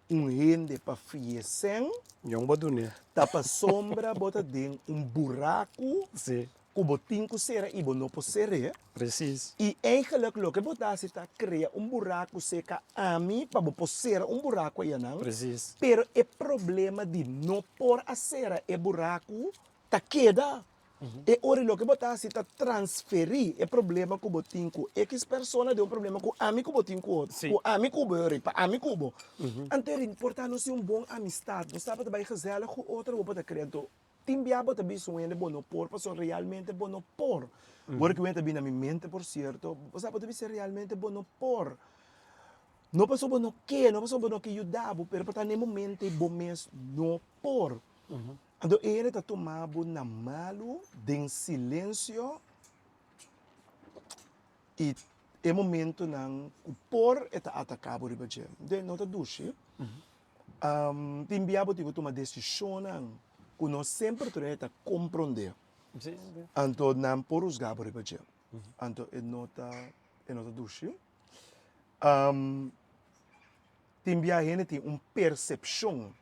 gente para fiesen, Jong wat doen, né? tapa sombra, bota dentro buraco, Sim. que botinho que será e não pode ser. Precies. E eigenlijk lo que botar se tá cria buraco seca a mim para poder ser buraco aí não. Precies. Pero é problema de não por a ser buraco tá queda. E ora lo que botar se tá transferir é problema que botinho com X persona de problema com a mim que botinho com outro. Sim. Com a mim com o para a mim com o. Então é importante nós ter bom amistade. Nós estamos bem gezellig com outra botar criando. Timbiabo também são ainda bom por, porque realmente bom por. Agora que eu entro na minha mente, por certo, você pode ser realmente bom por. Não passou bom que, não passou bom que ajudava, mas para no momento é bom mesmo não por. Então ele está tomando na malo, em silêncio, E é momento nang por eta atacabo riba je. De nota dushi. Timbiabo tigo uma decisão nang kuno sempre treta compreender. Sim. Anto nam por os gabo riba je. Anto é nota dushi. Timbia gente tem percepção.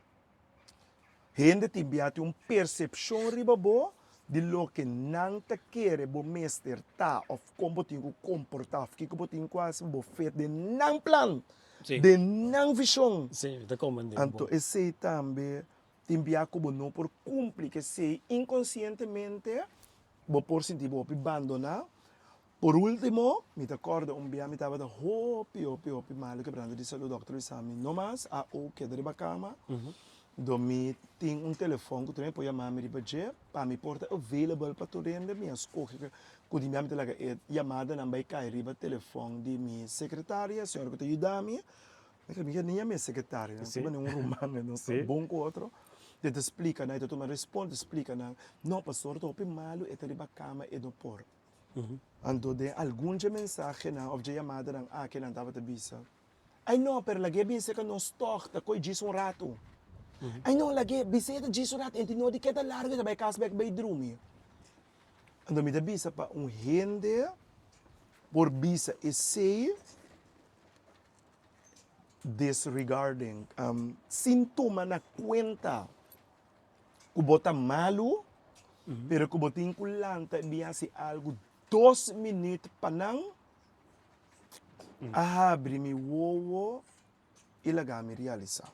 Gente timbia tem percepção riba bo de lo que não te quer bo meester ta of como tingo comportar, que como tingo quase bo fet de não plan, Sim. de não visão. Sim, está comandando. Anto esse também timbia como não por cumprir que se inconscientemente bo por sentir bo abandonar. Por último, me acordo dia me estava da hopi mal quebrando de saúde doutor exame, não mais a o que de cama. Domi tem telefone que também pode chamar me para me porta available para todo mundo minha escolha que de minha talaga chamada não vai cair riba telefone de minha secretária senhora que te ajuda me nem minha secretária não é um romano não é bom com outro te explica né tu me responde explica não pastor tô pe malo e te riba cama e do por ando de algum mensagem na of de chamada não que não estava te bisa ai não per lagi bem se que não torta coi diz rato. Ay no, lagi, bisita Jesurat, e tinod di kita larga sa bay kasbek bay drumi. Ando mi da bisa pa gente por bisa esse disregarding sintoma na cuenta kubota malo, pero kubotin kulanta biasi algo 2 minutos panang abre mi wowo ilagami realizar.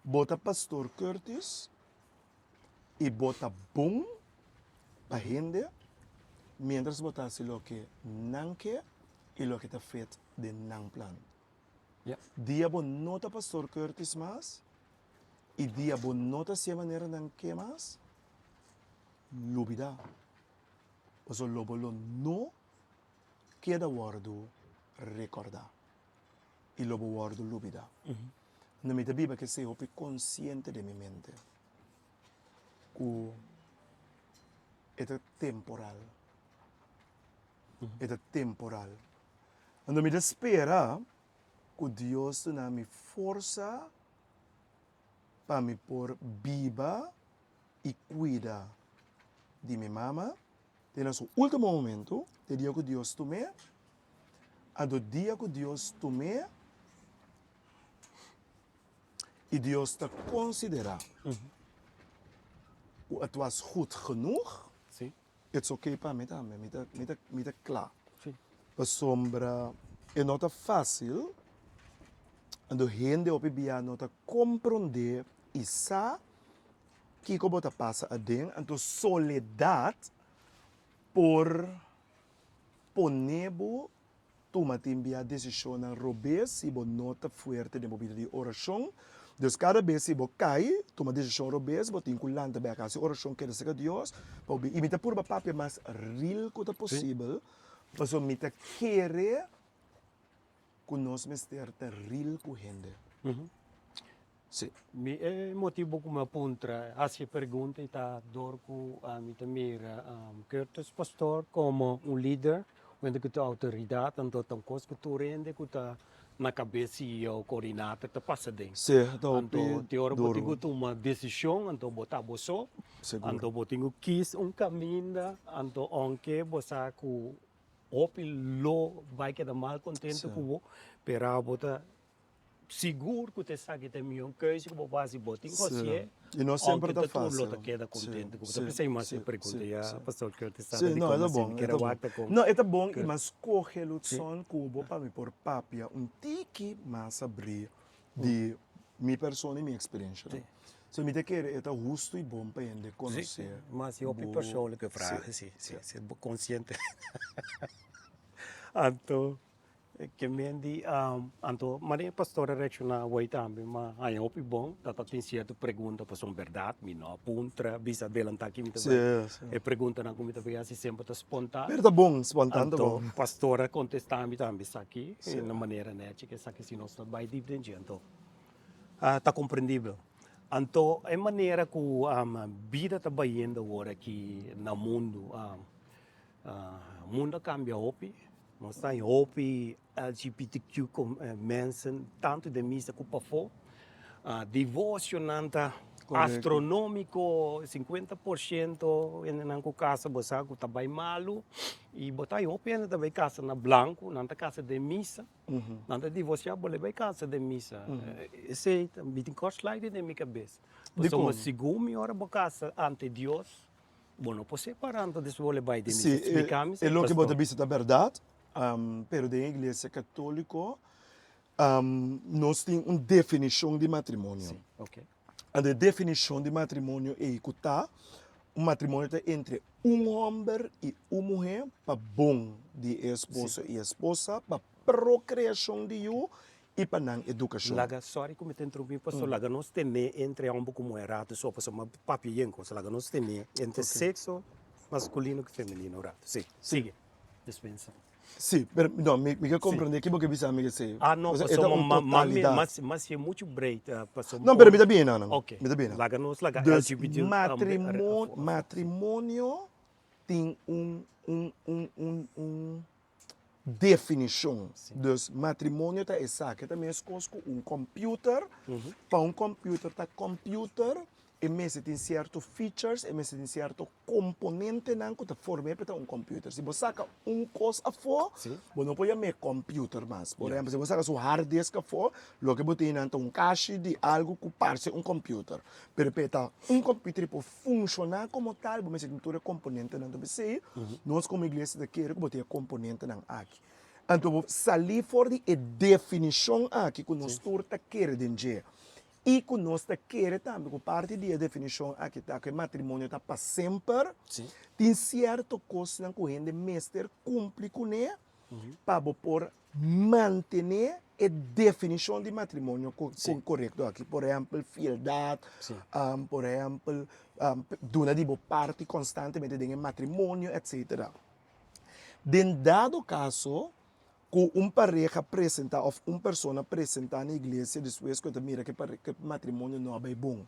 Bota Pastor Curtis e bota bom para gente, mientras botasse lo que não quer e lo que está feito de não plan. Yeah. Dia bo nota Pastor Curtis mas e dia bo nota se maneira não quer mas lubida. Oso lobo lo no queda guardo recordar. E lobo guardo lubida. Na minha Bíblia que se eu consciente de minha mente que é temporal. É temporal. Quando me espera que Deus na me força para me pôr viva e cuida de minha mama. Tem o último momento, o dia que Deus tome, a do dia que Deus tome, e Deus te considera. Het was goed genoeg. Sim. Het is oké para mim também. Me tá claro. Sim. A sombra é nota fácil. Quando a gente opibia nota compreender e sabe que como tá passa a dentro, então soledade por ponebo toma timbia decisão na robes e bo nota forte de movida de oração. Dus cada vez que você cai, toma decisão robes, você tem que lançar bem a casa, oração que é Deus, e imita por papel mais real que possível, mas o mita querer que nós mestre real com gente. Sim. O motivo que me apunta a essa pergunta está dor com a minha mira Curtis Pastor como líder, onde que a autoridade, então tem coisa que tu rende que está na cabeça e o coordenador está passando. Certo. Então, tem hora que você tem uma decisão, então botar você, então você tem que caminho, então onde você que opilo vai quedar mal contente com você, pero você seguro que você sabe que tem uma coisa que você vai fazer, você e não sempre está fácil. Você queda contente com você. Pensei mais em pergunta, já pastor que eu te estava não, é bom. Não, é bom, mas corre o som cubo para me por papia tiki mais abrir de minha pessoa e minha experiência. So, me quer é justo e bom para ele conhecer. Mas eu pessoa que frase, sim, ser consciente. Então, que mendi anto maria pastora regional vai também mas aí opi bom tá tem certa pergunta para são verdade me não apunta bisa adelantar aqui me também é pergunta na como também assim sempre tá espontâneo tá bom espontâneo tá bom pastora contestar me também está aqui na maneira né que essa que se nós vai dividir então tá compreendível então é maneira que a vida tá indo agora aqui no mundo O mundo cambia hopi. Nós estamos hopi LGBTQ mensen, tanto de missa como para fora. Divórcio nanta astronômico, 50% em nanco casa você que tá bem malo e botar hopi ainda também casa na branco, nanta casa de missa. Nanta divorciar, boleh vai casa de missa. Esse é um corte de minha cabeça. Somos segundo hora para casa ante Deus. Bueno, pues separando de boleh vai de missa. Sim, Explicamos. é o que você disse é verdade, pero da igreja católica nós temos uma definição de matrimônio. Sim, ok. A definição de matrimônio é que um matrimônio tá entre homem e uma mulher para bom de esposo e esposa, para procriação de you e para não educação. Laga, sorry que me interrompi, pastor. Laga, nós temos entre homem como errado, só para uma papienco. Laga, nós temos entre sexo masculino e feminino, rato. Sim, sigue. Dispensa. Sim, pero não, me compreender que você pensa me que não, mas é muito break, pastor. Não, pero me dá bem, não. Ok. Me dá bem. Laga, nós laga LGBT. Matrimônio tem definição. Dus matrimônio tá exato, também é com computer, para computer tá computer, e mesmo tem certos features, e mesmo tem certo componente não que forma para computer. Se você saca coisa a fora, você não pode ter computer mais. Por exemplo, se você saca sua hard disk a fora, o que você tem cache de algo que parece computer. Pero para computer pode funcionar como tal, você tem todo componente não você. Nós como igreja queremos que você tenha componente não aqui. Então, sair fora de definição aqui que nós turta quer dizer. E que nós queremos também, que parte da definição aqui está que o matrimônio está para sempre. Tem certo coisa que a gente mestre cumpre com ele para por manter a definição de matrimônio correto aqui. Por exemplo, fialdade, por exemplo, dona de parte constantemente de matrimônio, etc. Em dado caso, que pareja apresenta ou pessoa apresenta na igreja depois que mira que matrimônio não é bom.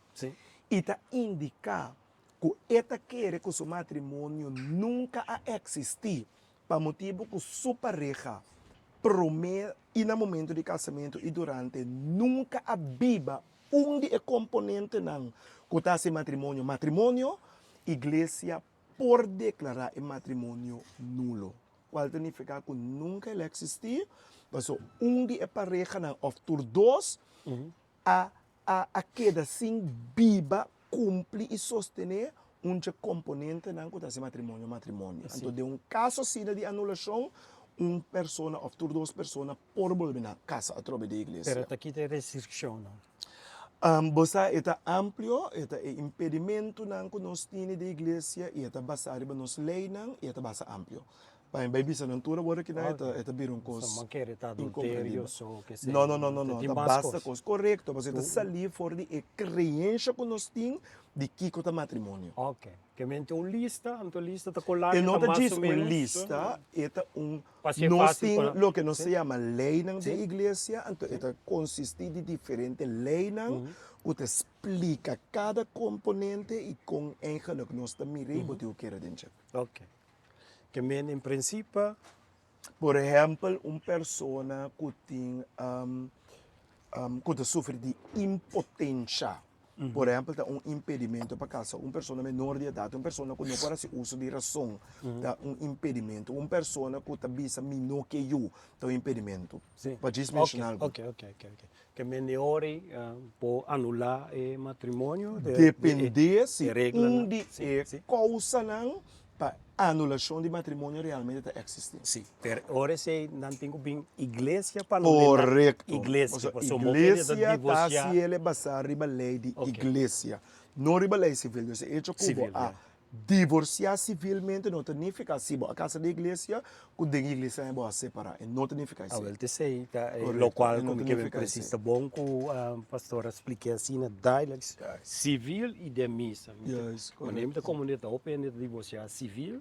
E está indicar que esta quer que seu matrimônio nunca a existir para motivo que sua pareja promete e no momento de casamento e durante nunca a viva de componente não que está esse matrimônio. Matrimônio, igreja por declarar o matrimônio nulo. Qual significa que nunca ele existir, mas de pareja não, ou por dois, a queda assim viva, cumpre e sostener componente não que esse matrimônio. Então, de caso assim de anulação, pessoa ou por duas pessoas por volver na casa através da igreja. Pero aqui tem restrição, não? Você é amplo, é impedimento que nós temos da igreja, e é baseado na nossa lei, e é bastante amplo. Pai, baby, sa nang tura wala kina ita birong kos. Sa magkerita adulterio so kasi. No. Ta basta kos correcto, mas ita sali for di experiência que nós tem de kiko ta matrimônio. Ok. Que mente lista ta colar. E não ta diz lista, ita nós tem lo que nós se chama lei da igreja, então ita consiste de diferente lei que te explica cada componente e com eigenlijk que nós ta mirei bote o queira dentro. Ok. Que men em princípio, por exemplo, pessoa que tem que sofre de impotência, por exemplo, impedimento para casa, pessoa menor de idade, pessoa que não pode se uso de razão, impedimento, pessoa que está bisa menor que eu, impedimento. Pode mencionar algo? Ok. Que menor pode anular o matrimônio? Depende se de causa não para anulação de matrimônio realmente existe. Sim, mas agora se não tem bem igreja para correto. Igreja, igreja está se ele basar riba lei de igreja, não riba lei civil. Então, hecho como a divorciar civilmente não significa se a casa da igreja que da igreja é boa separar, não significa isso. Well, te sei, lo qual como que precisa bom que o pastor explique assim na diálogo civil e de missa. Quando a comunidade open de divorciar civil,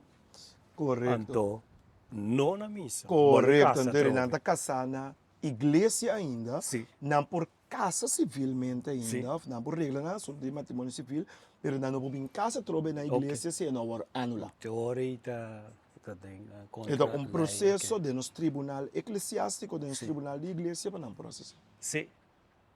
correto. Então, não na missa. Correto, então não está casando na igreja ainda, não por casa civilmente ainda, não por regra de matrimônio civil, mas não por casa trobe na igreja se não vai anular. Teoria está resposta tem contra Então, um lei, processo ok. de nos tribunal eclesiástico, de nos tribunal de igreja, para não processo. Sim.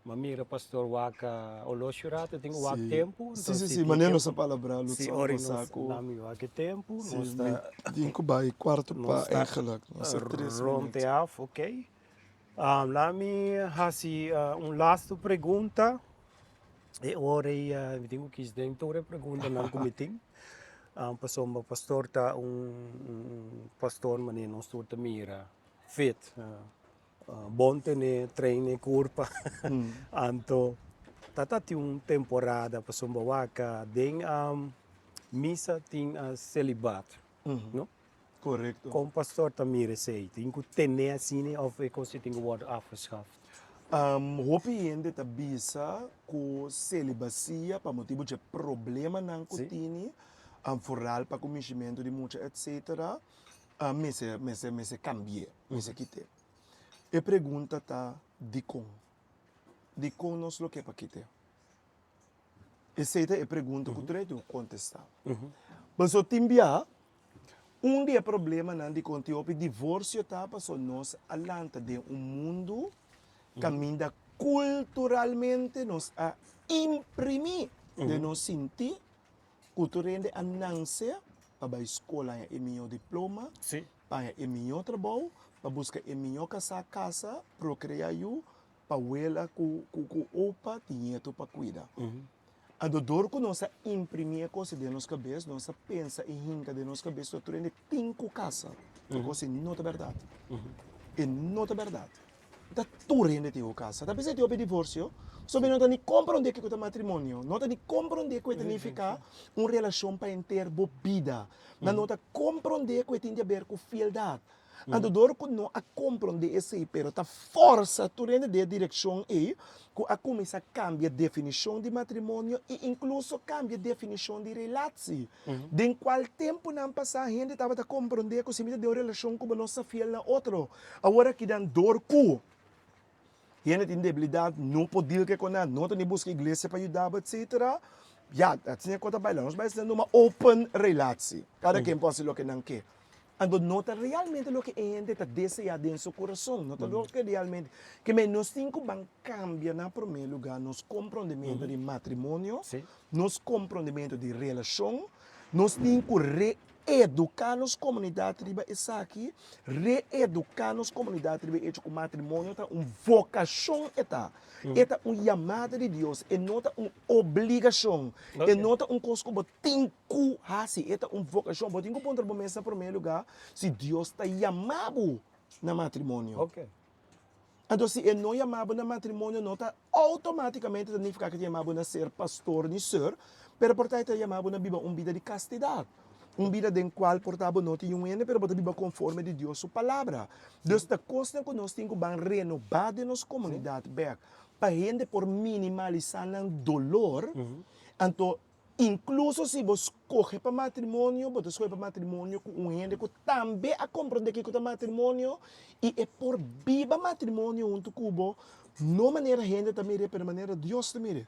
Mamira pastor waka oloshurata tem wak Sim. tempo, então Sim, se sim, tem mas não tempo, essa palavra, se Lutz, ori com nos saco. nami wak tempo, nós Sim, está dinco bij quarto nós pa está eigenlijk. Nós é 3 ronde minutos. af, ok? Lami hasi laatste pergunta. E ori tenho que dentro pergunta não comiting. Pastor pastor ta pastor mani nós turta mira fit. Bonte ne treine curpa. Anto tatati temporada pastor waka den misa ting celibato, no? Correcto. Com pastor Tamir zei, tingu tenne assim of ik was tingu word afgeschaft. Hopi ainda tá bisa com celibacia para motivo de problema não Sim. continue, foral para comichimento de muita etc. Me se cambie, me se quite. E pergunta tá de com nós lo que para quite. E seita e pergunta que tu contestar. Mas o timbia dia problema não de conteúdo divórcio tá para nós alanta de mundo caminha culturalmente nos a imprimir de nos sentir culturalmente a nanse para a escola e meu diploma Sim. para e meu trabalho para buscar e meu casa procriar eu para ela com opa dinheiro para cuidar. A dor que nós imprimir coisa de nossa cabeça, nós pensa e rinca de nossa cabeça, tu rende cinco casa. Coisa não é verdade. E não é verdade. Da tu rende teu casa. Da pessoa teu divórcio, só bem não tá nem compreender que é matrimônio, não tá nem compreender que significa uma relação para inteira vida, não tá compreender que tem a ver com fialdade. A dor que não a compreender esse pero tá força tu rende de direção e que a começar a cambiar a definição de matrimônio e incluso cambia a definição de relação. De qual tempo não passar a gente estava a compreender que se me deu relação com a nossa fiel na outro. Agora que dan dor que gente tem debilidade, não pode que quando não tem busca igreja para ajudar, etc. Já, tinha conta bailando, nós vamos tendo uma open relação. Cada quem pode ser o que não quer. Ando nota realmente o que a gente está desejando em seu coração, nota o que realmente que nós temos que cambiar na primeiro lugar nos compreendimento de matrimônio, nos compreendimento de relação, nós temos que reeducar nos comunidade riba essa aqui, reeducar nos comunidade riba hecho com matrimônio tá vocação eta, eta chamada de Deus, e nota obrigação, e nota coisa que tem que fazer, eta vocação, mas tem que pôr para mesa em primeiro lugar, se Deus está chamado na matrimônio. Ok. Então, se ele não chamado na matrimônio, não está automaticamente significa que chamado na ser pastor ni ser, pero por está chamado na Bíblia vida de castidade. Vida em qual portava não tinha mas a Bíblia conforme de Deus sua palavra. Deus está costa que nós temos que renovar de nossa comunidade, para gente por minimalizar o dolor. Então, incluso se você escolhe para matrimônio, você escolhe para matrimônio com gente que também a compreender que é matrimônio e é por viva matrimônio junto com o não maneira gente também é, pero maneira Deus também.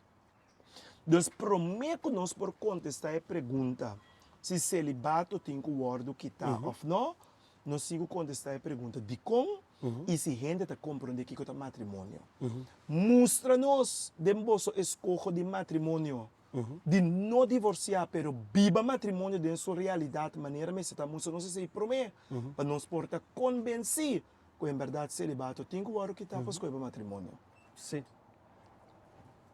Deus promete que nós por contestar a pergunta se celibato tem que word que está ou não, nós sigo contestar a pergunta de como e se gente está compreender que é matrimônio. Mostra-nos de vosso escolha de matrimônio. De não divorciar, pero viva matrimônio de sua realidade, maneira mas está mostrando não se promete para nos porta convencer que em verdade celibato tem que word que está para escolher matrimônio. Sim.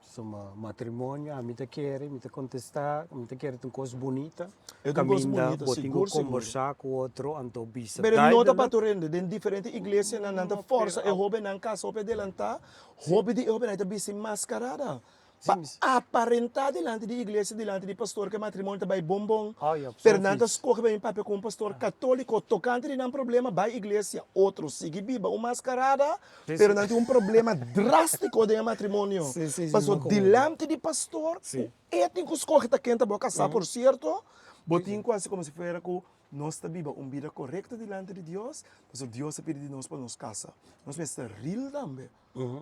Soma matrimônio, a mim te quer, me te contestar, me te quer uma coisa bonita. É uma coisa Caminha, bonita, botinho seguro. conversar com o outro, então bisa. Pero nota para torrente, de diferente igreja na nanta força, e hobby na casa, hobby delanta, hobby de hobby na ita bisi mascarada. Pa aparentar delante de igreja, delante de pastor que matrimônio tá vai bombom. Fernanda escolhe bem papel com um pastor católico, tocante de não problema, vai igreja, outro sigue biba, uma mascarada, pero não problema drástico de matrimônio. Passou delante de pastor, ético escolhe tá quente boa casar, por certo, botinho quase como se fosse com nós viva uma vida correta diante de Deus, mas Deus pede de nós para nos casa. Nós estamos real também.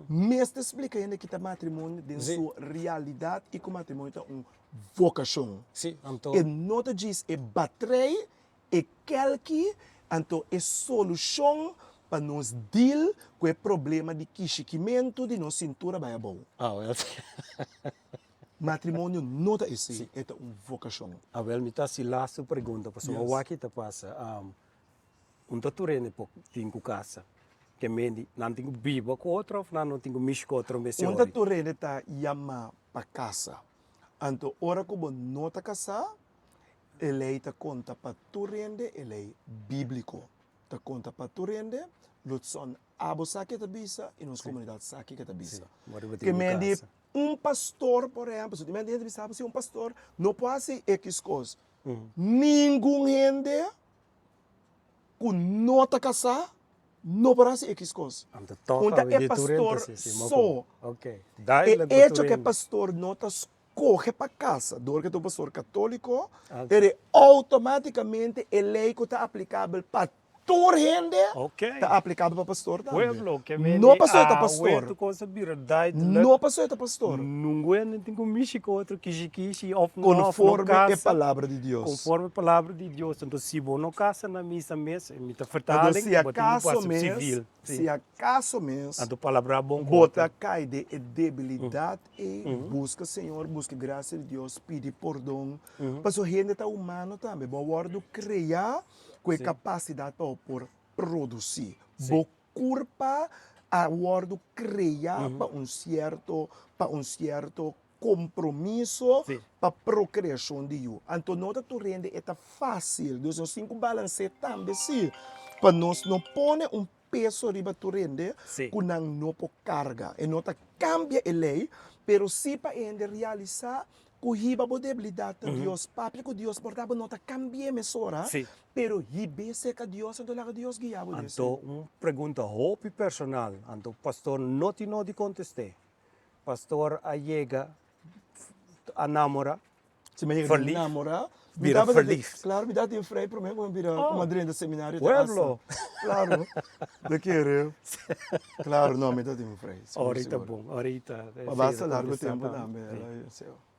Mas explica ainda que o matrimônio tem sua realidade e que o matrimônio é uma vocação. Sim, então. E não te diz, é batrei é aquele então é solução para nós deal com o problema de quichimento de nossa cintura vai bom. Ah, well. Matrimônio não é assim, é uma vocação. Ah, well, me tá se lá sua pergunta, para Yes. o aqui tá passa. Taturene po tinha casa. Que me não tenho biba com outro, não tenho mish com outro, me Onde tu rende tá chama para casa. Então, ora como não está casa, ele está conta para tu rende, ele é bíblico. Está conta para tu rende, Lutson abo saque da bisa e nos comunidade saque que da bisa. Que me diz pastor, por exemplo, se me diz sabe se pastor não pode ser X coisa. Nenhum rende com nota casa não pode ser X coisa. Onde é pastor só. Ok. É hecho que pastor não está corre para casa, do que tu pastor católico, ele automaticamente eleito está aplicável para todo rende, está aplicável para pastor também. Não pastor está pastor. Não pastor está pastor. Não tem como mexer com outro que conforme a palavra de Deus. Conforme a palavra de Deus. Então, se você não casa na missa mesmo, me está então, se acaso mesmo, a palavra bom, bota cai de debilidade e busca Senhor, busca graça de Deus, pede perdão. Mas o rende está humano também, bom word criar com a capacidade para produzir. Bo curpa a word criar para um certo compromisso para procriação de you. Então, nota tu rende é fácil, Deus não cinco balance também sim. Para nós não pone peso riba tu rende, kunang não por carga. E nota cambia a lei, pero se para ainda realizar com riba a debilidade de Deus, papi com Deus, portanto, nota cambia mesora, pero ribe seca Deus, então lá Deus guia. Então, pergunta hope personal, então pastor não te contestar. Pastor a chega a namora, se me chega a namorar, vira feliz. Claro, me dá tempo freio para mim, como vira comadrinha do seminário. Pueblo. Claro, de querer. Claro, não, me dá tempo freio. Ahorita bom, ahorita. Basta largo tempo também.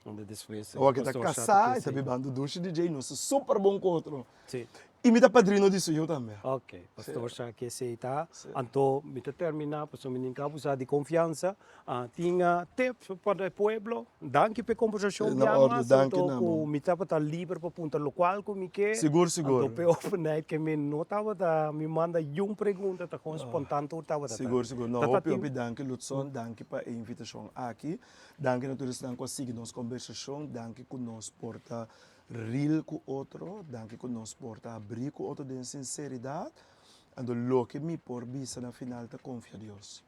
Onde desfez. O que está casado, está bebendo duche DJ, nosso super bom controle. Sim. E me dá padrinho disso eu também. Ok, pastor já que aceita. Então, me termina, pastor me usar de confiança. Tinha tips para o pueblo. Danke pela conversação. Na ordem, danke então, me estava livre para ponta local como que. Seguro. Então, pela oportunidade que me notava, me manda uma pergunta, tá com espontâneo, estava. Seguro. Não, hope, danke, Lutson, danke para a invitação aqui. Danke, naturalmente, danke por seguir nossa conversação. Danke que nos porta real com outro, danke que nos porta abrir com outro de sinceridade. E lo que me por vista na final te confia a Deus.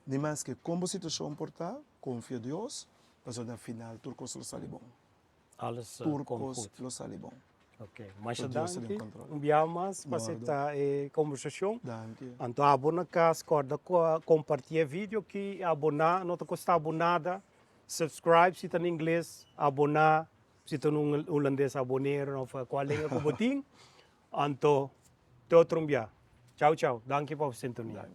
Nem mais que como a situação porta, confia a Deus, mas na final turcos lo sali bom. Alles turcos lo sali bom. Ok, mas danke. Enviamos para esta conversação. Danke. Então, abona casa, compartilha vídeo que abonar, não te custa abonada. Subscribe se está em inglês, abonar. Se tu não holandês abonneer of qual língua que botin, então te outro dia. Tchau, tchau. Danke para a sintonia.